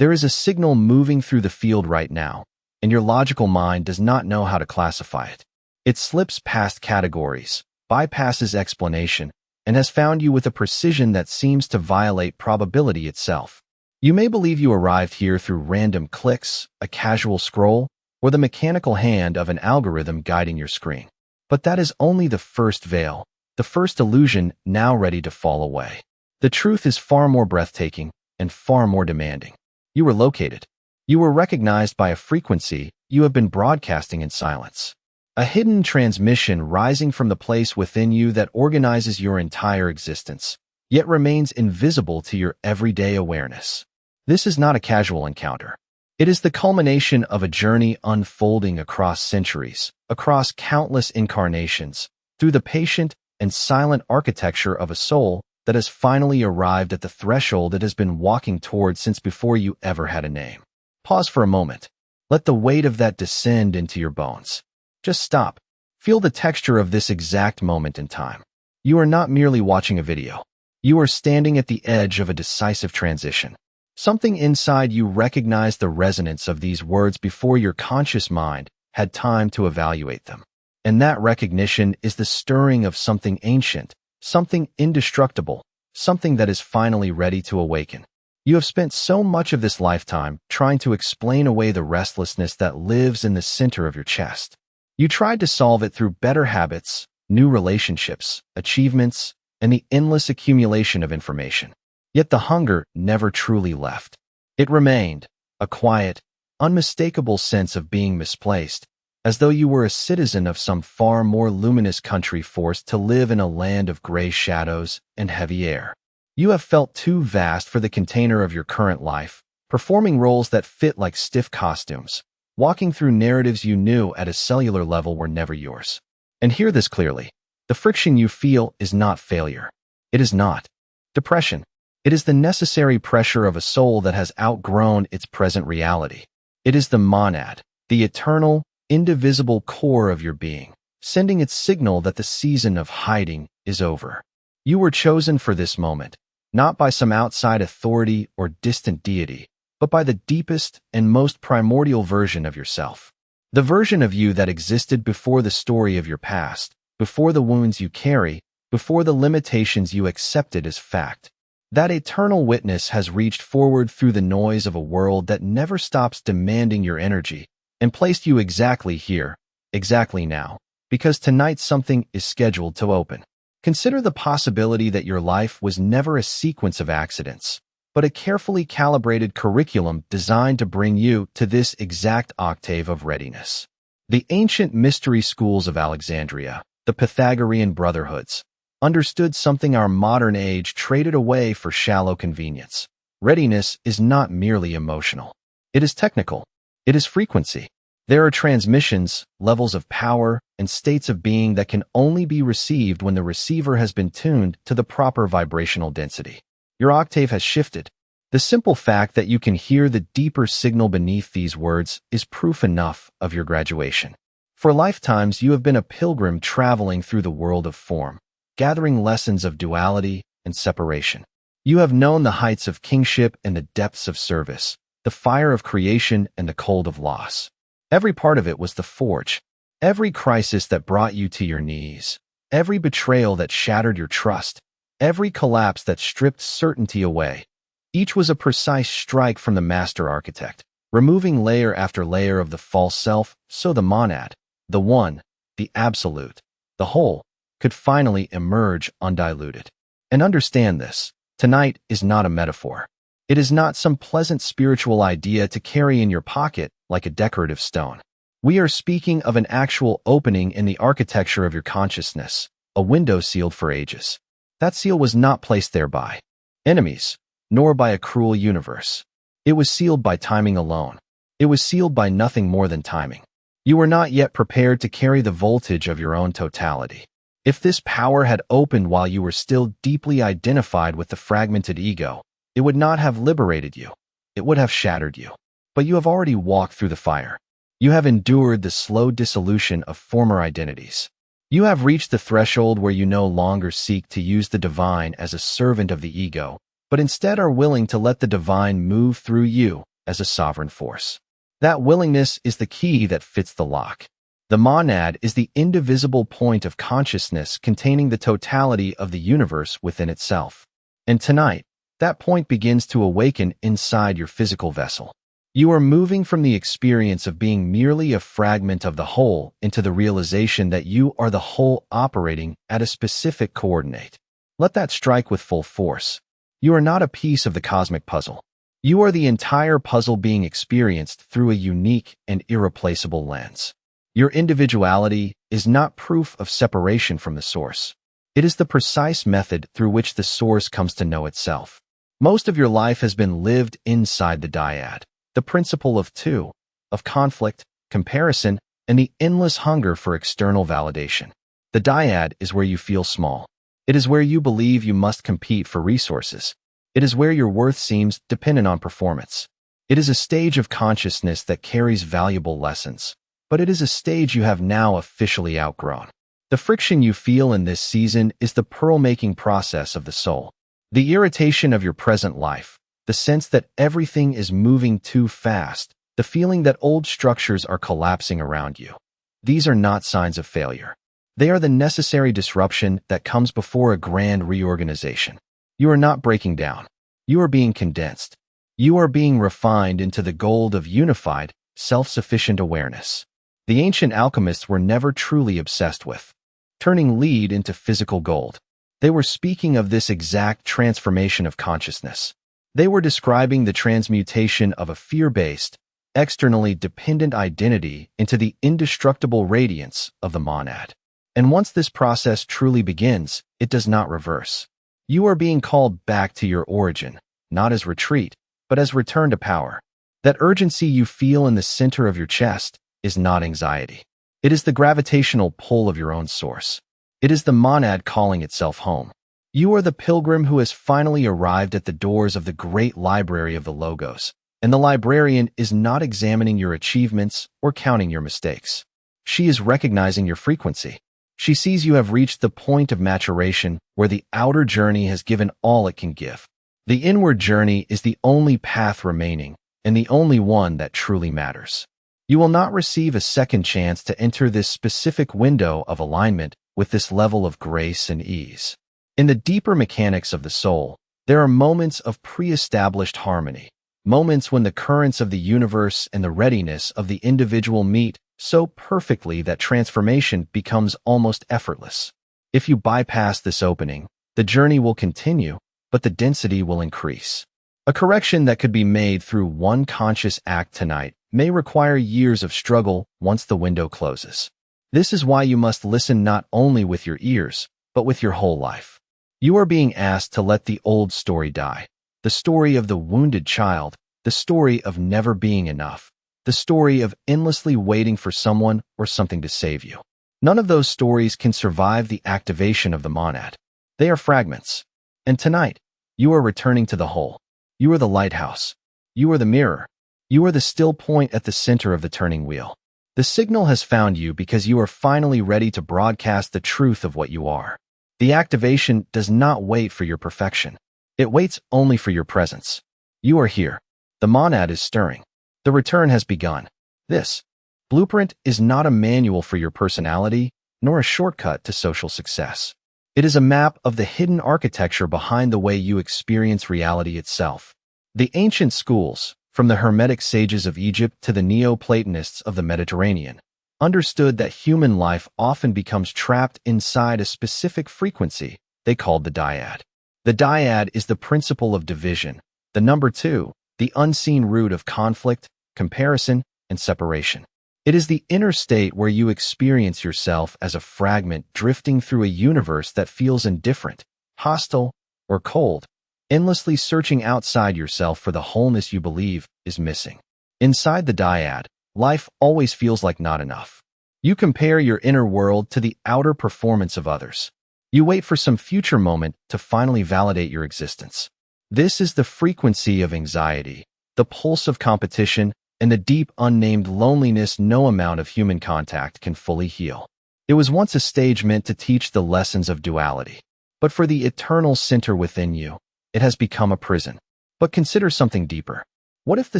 There is a signal moving through the field right now, and your logical mind does not know how to classify it. It slips past categories, bypasses explanation, and has found you with a precision that seems to violate probability itself. You may believe you arrived here through random clicks, a casual scroll, or the mechanical hand of an algorithm guiding your screen. But that is only the first veil, the first illusion now ready to fall away. The truth is far more breathtaking and far more demanding. You were located. You were recognized by a frequency you have been broadcasting in silence. A hidden transmission rising from the place within you that organizes your entire existence, yet remains invisible to your everyday awareness. This is not a casual encounter. It is the culmination of a journey unfolding across centuries, across countless incarnations, through the patient and silent architecture of a soul that has finally arrived at the threshold it has been walking toward since before you ever had a name. Pause for a moment. Let the weight of that descend into your bones. Just stop. Feel the texture of this exact moment in time. You are not merely watching a video. You are standing at the edge of a decisive transition. Something inside you recognized the resonance of these words before your conscious mind had time to evaluate them. And that recognition is the stirring of something ancient, something indestructible, something that is finally ready to awaken. You have spent so much of this lifetime trying to explain away the restlessness that lives in the center of your chest. You tried to solve it through better habits, new relationships, achievements, and the endless accumulation of information. Yet the hunger never truly left. It remained, a quiet, unmistakable sense of being misplaced, as though you were a citizen of some far more luminous country forced to live in a land of gray shadows and heavy air. You have felt too vast for the container of your current life, performing roles that fit like stiff costumes, walking through narratives you knew at a cellular level were never yours. And hear this clearly. The friction you feel is not failure. It is not depression. It is the necessary pressure of a soul that has outgrown its present reality. It is the monad, the eternal, indivisible core of your being, sending its signal that the season of hiding is over. You were chosen for this moment, not by some outside authority or distant deity, but by the deepest and most primordial version of yourself. The version of you that existed before the story of your past, before the wounds you carry, before the limitations you accepted as fact. That eternal witness has reached forward through the noise of a world that never stops demanding your energy and placed you exactly here, exactly now, because tonight something is scheduled to open. Consider the possibility that your life was never a sequence of accidents, but a carefully calibrated curriculum designed to bring you to this exact octave of readiness. The ancient mystery schools of Alexandria, the Pythagorean brotherhoods, understood something our modern age traded away for shallow convenience. Readiness is not merely emotional. It is technical. It is frequency. There are transmissions, levels of power, and states of being that can only be received when the receiver has been tuned to the proper vibrational density. Your octave has shifted. The simple fact that you can hear the deeper signal beneath these words is proof enough of your graduation. For lifetimes, you have been a pilgrim traveling through the world of form, gathering lessons of duality and separation. You have known the heights of kingship and the depths of service, the fire of creation and the cold of loss. Every part of it was the forge. Every crisis that brought you to your knees, every betrayal that shattered your trust, every collapse that stripped certainty away. Each was a precise strike from the master architect, removing layer after layer of the false self so the monad, the one, the absolute, the whole, could finally emerge undiluted. And understand this, tonight is not a metaphor. It is not some pleasant spiritual idea to carry in your pocket like a decorative stone. We are speaking of an actual opening in the architecture of your consciousness, a window sealed for ages. That seal was not placed there by enemies, nor by a cruel universe. It was sealed by timing alone. It was sealed by nothing more than timing. You were not yet prepared to carry the voltage of your own totality. If this power had opened while you were still deeply identified with the fragmented ego, it would not have liberated you. It would have shattered you. But you have already walked through the fire. You have endured the slow dissolution of former identities. You have reached the threshold where you no longer seek to use the divine as a servant of the ego, but instead are willing to let the divine move through you, as a sovereign force. That willingness is the key that fits the lock. The monad is the indivisible point of consciousness containing the totality of the universe within itself. And tonight, that point begins to awaken inside your physical vessel. You are moving from the experience of being merely a fragment of the whole into the realization that you are the whole operating at a specific coordinate. Let that strike with full force. You are not a piece of the cosmic puzzle. You are the entire puzzle being experienced through a unique and irreplaceable lens. Your individuality is not proof of separation from the source. It is the precise method through which the source comes to know itself. Most of your life has been lived inside the dyad, the principle of two, of conflict, comparison, and the endless hunger for external validation. The dyad is where you feel small. It is where you believe you must compete for resources. It is where your worth seems dependent on performance. It is a stage of consciousness that carries valuable lessons, but it is a stage you have now officially outgrown. The friction you feel in this season is the pearl-making process of the soul. The irritation of your present life, the sense that everything is moving too fast, the feeling that old structures are collapsing around you. These are not signs of failure. They are the necessary disruption that comes before a grand reorganization. You are not breaking down. You are being condensed. You are being refined into the gold of unified, self-sufficient awareness. The ancient alchemists were never truly obsessed with turning lead into physical gold. They were speaking of this exact transformation of consciousness. They were describing the transmutation of a fear-based, externally dependent identity into the indestructible radiance of the monad. And once this process truly begins, it does not reverse. You are being called back to your origin, not as retreat, but as return to power. That urgency you feel in the center of your chest is not anxiety. It is the gravitational pull of your own source. It is the monad calling itself home. You are the pilgrim who has finally arrived at the doors of the great library of the logos, and the librarian is not examining your achievements or counting your mistakes. She is recognizing your frequency. She sees you have reached the point of maturation where the outer journey has given all it can give. The inward journey is the only path remaining, and the only one that truly matters. You will not receive a second chance to enter this specific window of alignment with this level of grace and ease. In the deeper mechanics of the soul, there are moments of pre-established harmony, moments when the currents of the universe and the readiness of the individual meet so perfectly that transformation becomes almost effortless. If you bypass this opening, the journey will continue, but the density will increase. A correction that could be made through one conscious act tonight may require years of struggle once the window closes. This is why you must listen not only with your ears, but with your whole life. You are being asked to let the old story die. The story of the wounded child, the story of never being enough, the story of endlessly waiting for someone or something to save you. None of those stories can survive the activation of the monad. They are fragments. And tonight, you are returning to the whole. You are the lighthouse. You are the mirror. You are the still point at the center of the turning wheel. The signal has found you because you are finally ready to broadcast the truth of what you are. The activation does not wait for your perfection. It waits only for your presence. You are here. The monad is stirring. The return has begun. This blueprint is not a manual for your personality, nor a shortcut to social success. It is a map of the hidden architecture behind the way you experience reality itself. The ancient schools, from the Hermetic sages of Egypt to the Neoplatonists of the Mediterranean, understood that human life often becomes trapped inside a specific frequency they called the dyad. The dyad is the principle of division, the number 2, the unseen root of conflict, comparison, and separation. It is the inner state where you experience yourself as a fragment drifting through a universe that feels indifferent, hostile, or cold, endlessly searching outside yourself for the wholeness you believe is missing. Inside the dyad, life always feels like not enough. You compare your inner world to the outer performance of others. You wait for some future moment to finally validate your existence. This is the frequency of anxiety, the pulse of competition, and the deep unnamed loneliness no amount of human contact can fully heal. It was once a stage meant to teach the lessons of duality, but for the eternal center within you, it has become a prison. But consider something deeper. What if the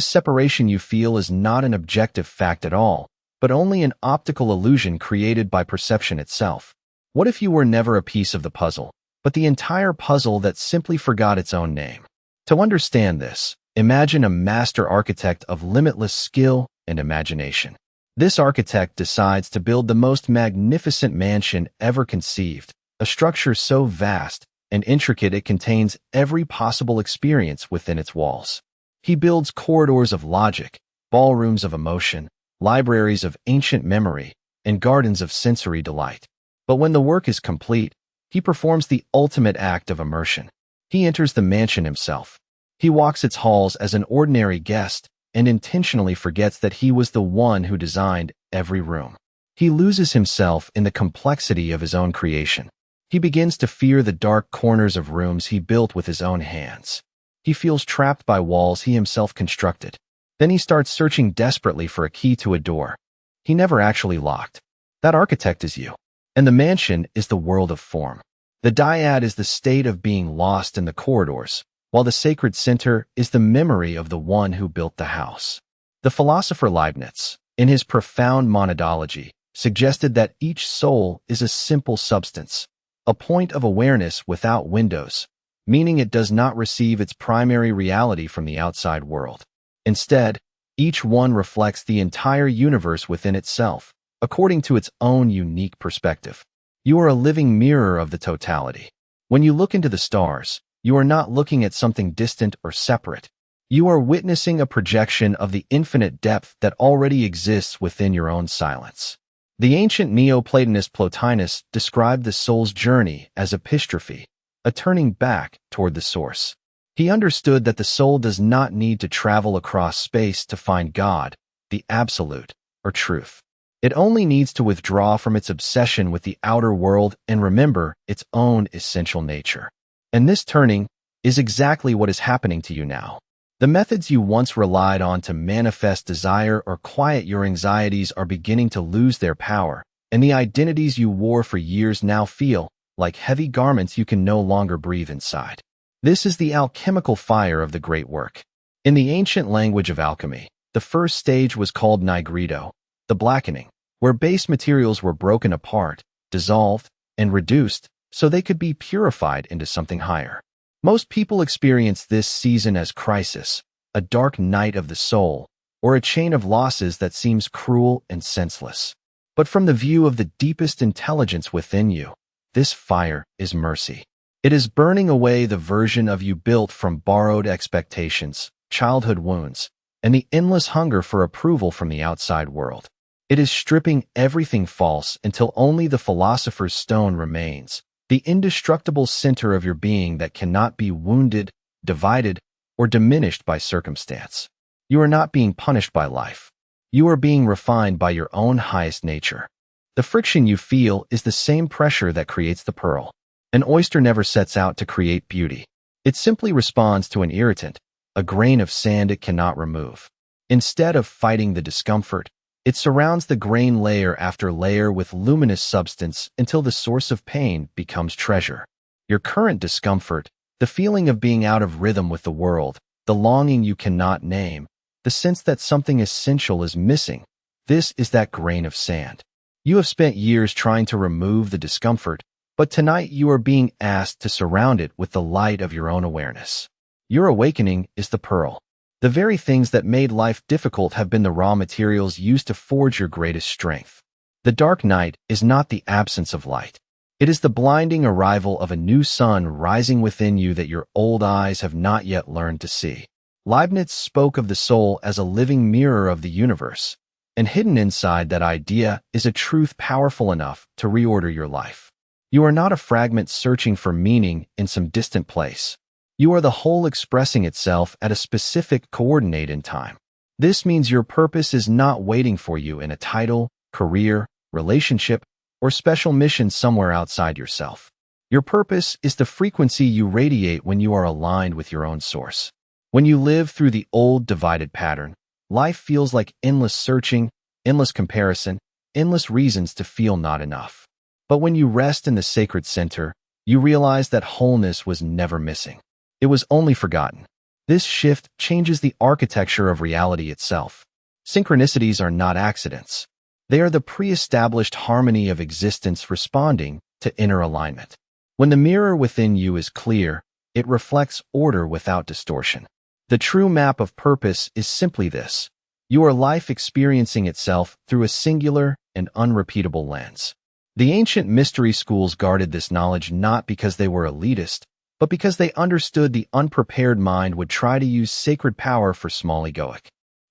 separation you feel is not an objective fact at all, but only an optical illusion created by perception itself? What if you were never a piece of the puzzle, but the entire puzzle that simply forgot its own name? To understand this, imagine a master architect of limitless skill and imagination. This architect decides to build the most magnificent mansion ever conceived, a structure so vast and intricate it contains every possible experience within its walls. He builds corridors of logic, ballrooms of emotion, libraries of ancient memory, and gardens of sensory delight. But when the work is complete, he performs the ultimate act of immersion. He enters the mansion himself. He walks its halls as an ordinary guest and intentionally forgets that he was the one who designed every room. He loses himself in the complexity of his own creation. He begins to fear the dark corners of rooms he built with his own hands. He feels trapped by walls he himself constructed. Then he starts searching desperately for a key to a door he never actually locked. That architect is you. And the mansion is the world of form. The dyad is the state of being lost in the corridors, while the sacred center is the memory of the one who built the house. The philosopher Leibniz, in his profound monadology, suggested that each soul is a simple substance, a point of awareness without windows, meaning it does not receive its primary reality from the outside world. Instead, each one reflects the entire universe within itself, according to its own unique perspective. You are a living mirror of the totality. When you look into the stars, you are not looking at something distant or separate. You are witnessing a projection of the infinite depth that already exists within your own silence. The ancient Neoplatonist Plotinus described the soul's journey as epistrophe, a turning back toward the source. He understood that the soul does not need to travel across space to find God, the absolute, or truth. It only needs to withdraw from its obsession with the outer world and remember its own essential nature. And this turning is exactly what is happening to you now. The methods you once relied on to manifest desire or quiet your anxieties are beginning to lose their power, and the identities you wore for years now feel like heavy garments you can no longer breathe inside. This is the alchemical fire of the great work. In the ancient language of alchemy, the first stage was called nigredo, the blackening, where base materials were broken apart, dissolved, and reduced so they could be purified into something higher. Most people experience this season as crisis, a dark night of the soul, or a chain of losses that seems cruel and senseless. But from the view of the deepest intelligence within you, this fire is mercy. It is burning away the version of you built from borrowed expectations, childhood wounds, and the endless hunger for approval from the outside world. It is stripping everything false until only the philosopher's stone remains, the indestructible center of your being that cannot be wounded, divided, or diminished by circumstance. You are not being punished by life. You are being refined by your own highest nature. The friction you feel is the same pressure that creates the pearl. An oyster never sets out to create beauty. It simply responds to an irritant, a grain of sand it cannot remove. Instead of fighting the discomfort, it surrounds the grain layer after layer with luminous substance until the source of pain becomes treasure. Your current discomfort, the feeling of being out of rhythm with the world, the longing you cannot name, the sense that something essential is missing, this is that grain of sand. You have spent years trying to remove the discomfort, but tonight you are being asked to surround it with the light of your own awareness. Your awakening is the pearl. The very things that made life difficult have been the raw materials used to forge your greatest strength. The dark night is not the absence of light. It is the blinding arrival of a new sun rising within you that your old eyes have not yet learned to see. Leibniz spoke of the soul as a living mirror of the universe, and hidden inside that idea is a truth powerful enough to reorder your life. You are not a fragment searching for meaning in some distant place. You are the whole expressing itself at a specific coordinate in time. This means your purpose is not waiting for you in a title, career, relationship, or special mission somewhere outside yourself. Your purpose is the frequency you radiate when you are aligned with your own source. When you live through the old divided pattern, life feels like endless searching, endless comparison, endless reasons to feel not enough. But when you rest in the sacred center, you realize that wholeness was never missing. It was only forgotten. This shift changes the architecture of reality itself. Synchronicities are not accidents. They are the pre-established harmony of existence responding to inner alignment. When the mirror within you is clear, it reflects order without distortion. The true map of purpose is simply this: your life experiencing itself through a singular and unrepeatable lens. The ancient mystery schools guarded this knowledge not because they were elitist, but because they understood the unprepared mind would try to use sacred power for small egoic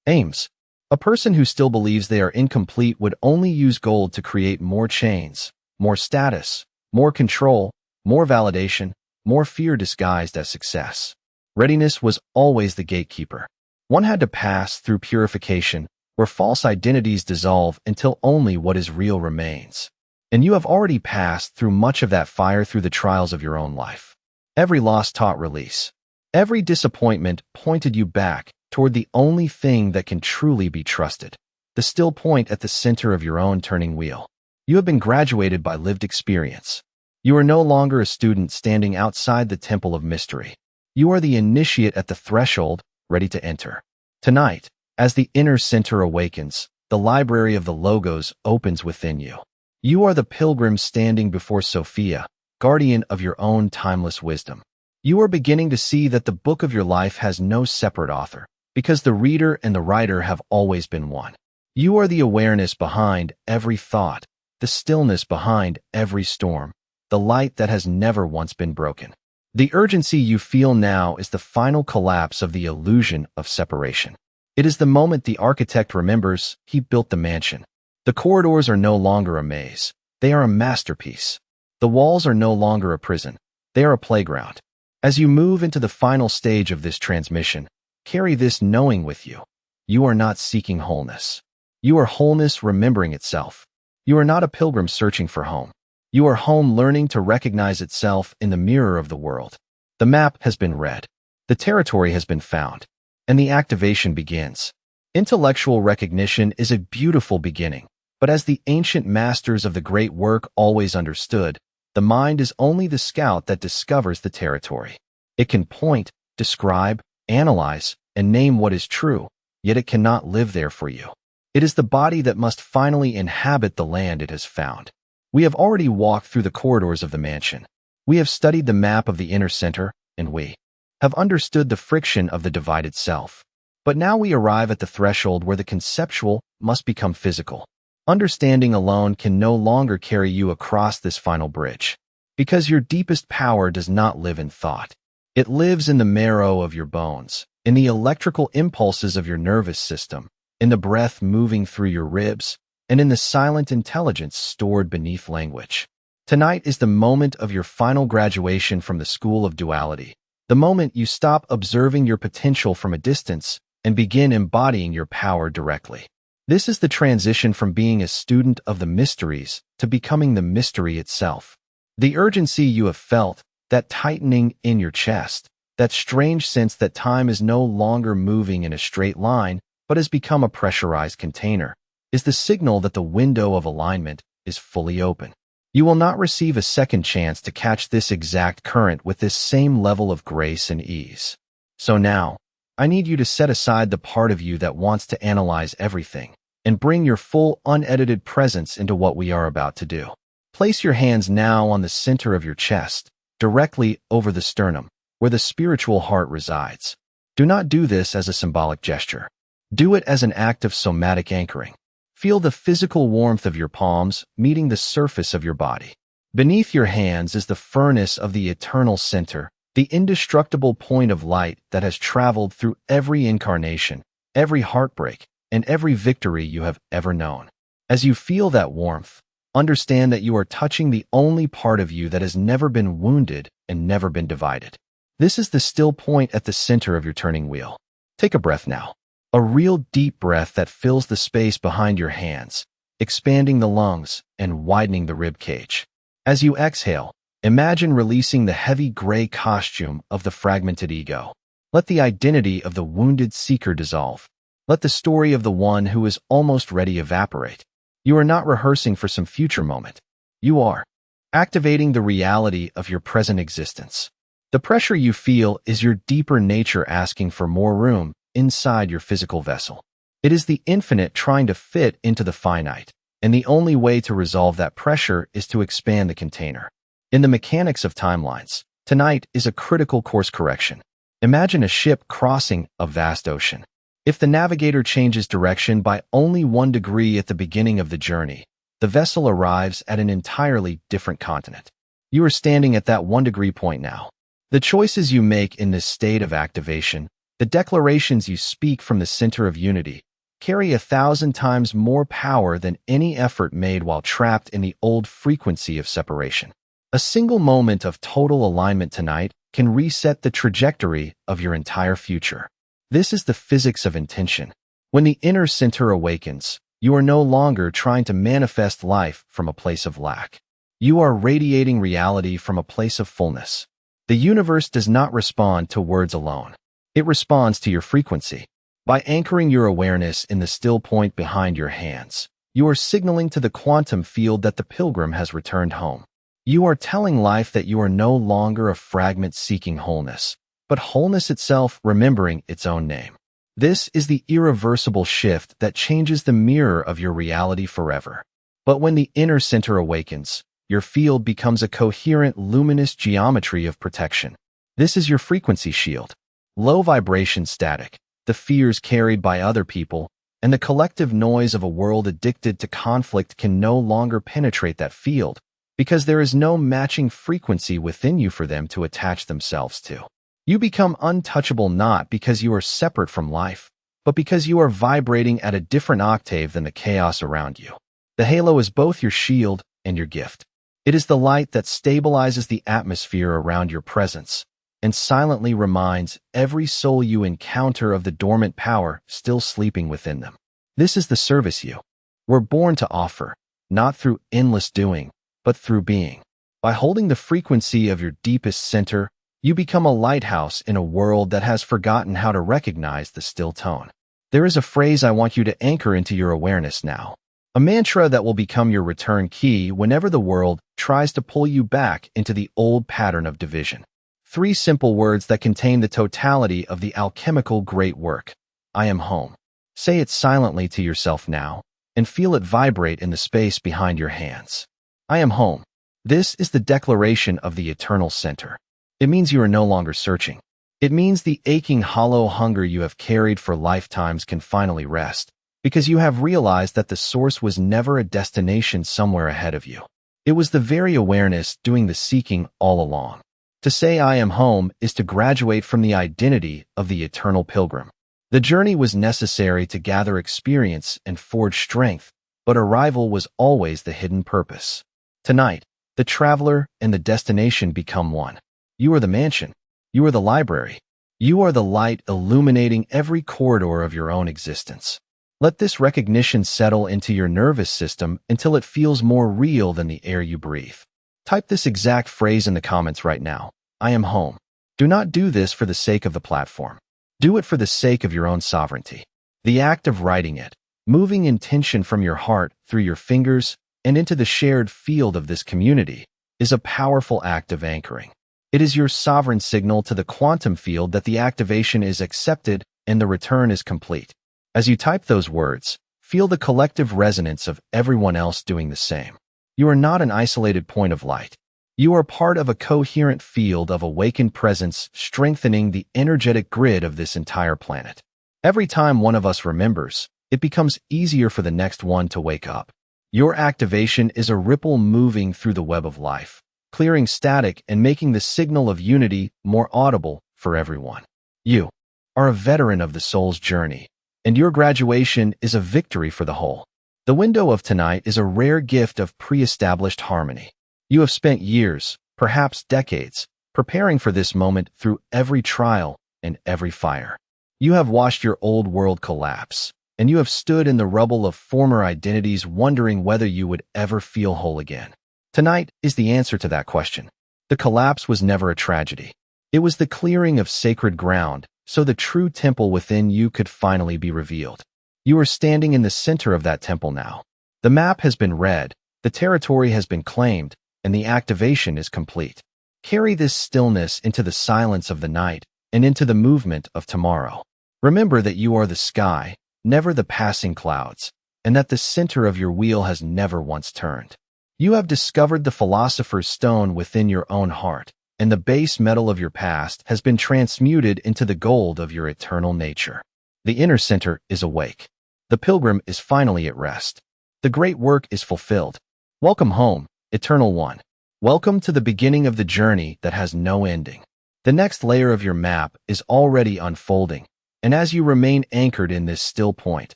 aims. A person who still believes they are incomplete would only use gold to create more chains, more status, more control, more validation, more fear disguised as success. Readiness was always the gatekeeper. One had to pass through purification, where false identities dissolve until only what is real remains. And you have already passed through much of that fire through the trials of your own life. Every loss taught release. Every disappointment pointed you back toward the only thing that can truly be trusted, the still point at the center of your own turning wheel. You have been graduated by lived experience. You are no longer a student standing outside the temple of mystery. You are the initiate at the threshold, ready to enter. Tonight, as the inner center awakens, the library of the logos opens within you. You are the pilgrim standing before Sophia, guardian of your own timeless wisdom. You are beginning to see that the book of your life has no separate author, because the reader and the writer have always been one. You are the awareness behind every thought, the stillness behind every storm, the light that has never once been broken. The urgency you feel now is the final collapse of the illusion of separation. It is the moment the architect remembers he built the mansion. The corridors are no longer a maze. They are a masterpiece. The walls are no longer a prison. They are a playground. As you move into the final stage of this transmission, carry this knowing with you. You are not seeking wholeness. You are wholeness remembering itself. You are not a pilgrim searching for home. You are home learning to recognize itself in the mirror of the world. The map has been read. The territory has been found. And the activation begins. Intellectual recognition is a beautiful beginning, but as the ancient masters of the great work always understood, the mind is only the scout that discovers the territory. It can point, describe, analyze, and name what is true, yet it cannot live there for you. It is the body that must finally inhabit the land it has found. We have already walked through the corridors of the mansion. We have studied the map of the inner center, and we have understood the friction of the divided self. But now we arrive at the threshold where the conceptual must become physical. Understanding alone can no longer carry you across this final bridge, because your deepest power does not live in thought. It lives in the marrow of your bones, in the electrical impulses of your nervous system, in the breath moving through your ribs, and in the silent intelligence stored beneath language. Tonight is the moment of your final graduation from the school of duality, the moment you stop observing your potential from a distance and begin embodying your power directly. This is the transition from being a student of the mysteries to becoming the mystery itself. The urgency you have felt, that tightening in your chest, that strange sense that time is no longer moving in a straight line, but has become a pressurized container, is the signal that the window of alignment is fully open. You will not receive a second chance to catch this exact current with this same level of grace and ease. So now, I need you to set aside the part of you that wants to analyze everything and bring your full unedited presence into what we are about to do. Place your hands now on the center of your chest, directly over the sternum, where the spiritual heart resides. Do not do this as a symbolic gesture. Do it as an act of somatic anchoring. Feel the physical warmth of your palms meeting the surface of your body. Beneath your hands is the furnace of the eternal center, the indestructible point of light that has traveled through every incarnation, every heartbreak, and every victory you have ever known. As you feel that warmth, understand that you are touching the only part of you that has never been wounded and never been divided. This is the still point at the center of your turning wheel. Take a breath now. A real deep breath that fills the space behind your hands, expanding the lungs and widening the rib cage. As you exhale, imagine releasing the heavy gray costume of the fragmented ego. Let the identity of the wounded seeker dissolve. Let the story of the one who is almost ready evaporate. You are not rehearsing for some future moment. You are activating the reality of your present existence. The pressure you feel is your deeper nature asking for more room inside your physical vessel. It is the infinite trying to fit into the finite, and the only way to resolve that pressure is to expand the container. In the mechanics of timelines, tonight is a critical course correction. Imagine a ship crossing a vast ocean. If the navigator changes direction by only 1 degree at the beginning of the journey, the vessel arrives at an entirely different continent. You are standing at that 1 degree point now. The choices you make in this state of activation, the declarations you speak from the center of unity, carry 1,000 times more power than any effort made while trapped in the old frequency of separation. A single moment of total alignment tonight can reset the trajectory of your entire future. This is the physics of intention. When the inner center awakens, you are no longer trying to manifest life from a place of lack. You are radiating reality from a place of fullness. The universe does not respond to words alone. It responds to your frequency. By anchoring your awareness in the still point behind your hands, you are signaling to the quantum field that the pilgrim has returned home. You are telling life that you are no longer a fragment seeking wholeness, but wholeness itself remembering its own name. This is the irreversible shift that changes the mirror of your reality forever. But when the inner center awakens, your field becomes a coherent, luminous geometry of protection. This is your frequency shield. Low vibration static, the fears carried by other people, and the collective noise of a world addicted to conflict can no longer penetrate that field, because there is no matching frequency within you for them to attach themselves to. You become untouchable not because you are separate from life, but because you are vibrating at a different octave than the chaos around you. The halo is both your shield and your gift. It is the light that stabilizes the atmosphere around your presence and silently reminds every soul you encounter of the dormant power still sleeping within them. This is the service you were born to offer, not through endless doing, but through being. By holding the frequency of your deepest center, you become a lighthouse in a world that has forgotten how to recognize the still tone. There is a phrase I want you to anchor into your awareness now. A mantra that will become your return key whenever the world tries to pull you back into the old pattern of division. 3 simple words that contain the totality of the alchemical great work. I am home. Say it silently to yourself now, and feel it vibrate in the space behind your hands. I am home. This is the declaration of the eternal center. It means you are no longer searching. It means the aching, hollow hunger you have carried for lifetimes can finally rest, because you have realized that the source was never a destination somewhere ahead of you. It was the very awareness doing the seeking all along. To say I am home is to graduate from the identity of the eternal pilgrim. The journey was necessary to gather experience and forge strength, but arrival was always the hidden purpose. Tonight, the traveler and the destination become one. You are the mansion. You are the library. You are the light illuminating every corridor of your own existence. Let this recognition settle into your nervous system until it feels more real than the air you breathe. Type this exact phrase in the comments right now. I am home. Do not do this for the sake of the platform. Do it for the sake of your own sovereignty. The act of writing it, moving intention from your heart through your fingers and into the shared field of this community, is a powerful act of anchoring. It is your sovereign signal to the quantum field that the activation is accepted and the return is complete. As you type those words, feel the collective resonance of everyone else doing the same. You are not an isolated point of light. You are part of a coherent field of awakened presence strengthening the energetic grid of this entire planet. Every time one of us remembers, it becomes easier for the next one to wake up. Your activation is a ripple moving through the web of life, clearing static and making the signal of unity more audible for everyone. You are a veteran of the soul's journey, and your graduation is a victory for the whole. The window of tonight is a rare gift of pre-established harmony. You have spent years, perhaps decades, preparing for this moment through every trial and every fire. You have watched your old world collapse, and you have stood in the rubble of former identities wondering whether you would ever feel whole again. Tonight is the answer to that question. The collapse was never a tragedy. It was the clearing of sacred ground, so the true temple within you could finally be revealed. You are standing in the center of that temple now. The map has been read, the territory has been claimed, and the activation is complete. Carry this stillness into the silence of the night and into the movement of tomorrow. Remember that you are the sky, never the passing clouds, and that the center of your wheel has never once turned. You have discovered the philosopher's stone within your own heart, and the base metal of your past has been transmuted into the gold of your eternal nature. The inner center is awake. The pilgrim is finally at rest. The great work is fulfilled. Welcome home, Eternal One. Welcome to the beginning of the journey that has no ending. The next layer of your map is already unfolding, and as you remain anchored in this still point,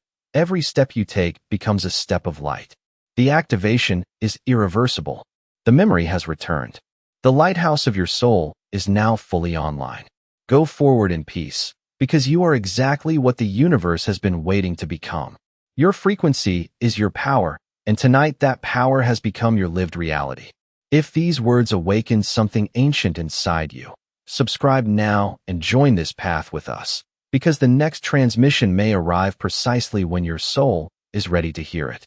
every step you take becomes a step of light. The activation is irreversible. The memory has returned. The lighthouse of your soul is now fully online. Go forward in peace, because you are exactly what the universe has been waiting to become. Your frequency is your power, and tonight that power has become your lived reality. If these words awaken something ancient inside you, subscribe now and join this path with us, because the next transmission may arrive precisely when your soul is ready to hear it.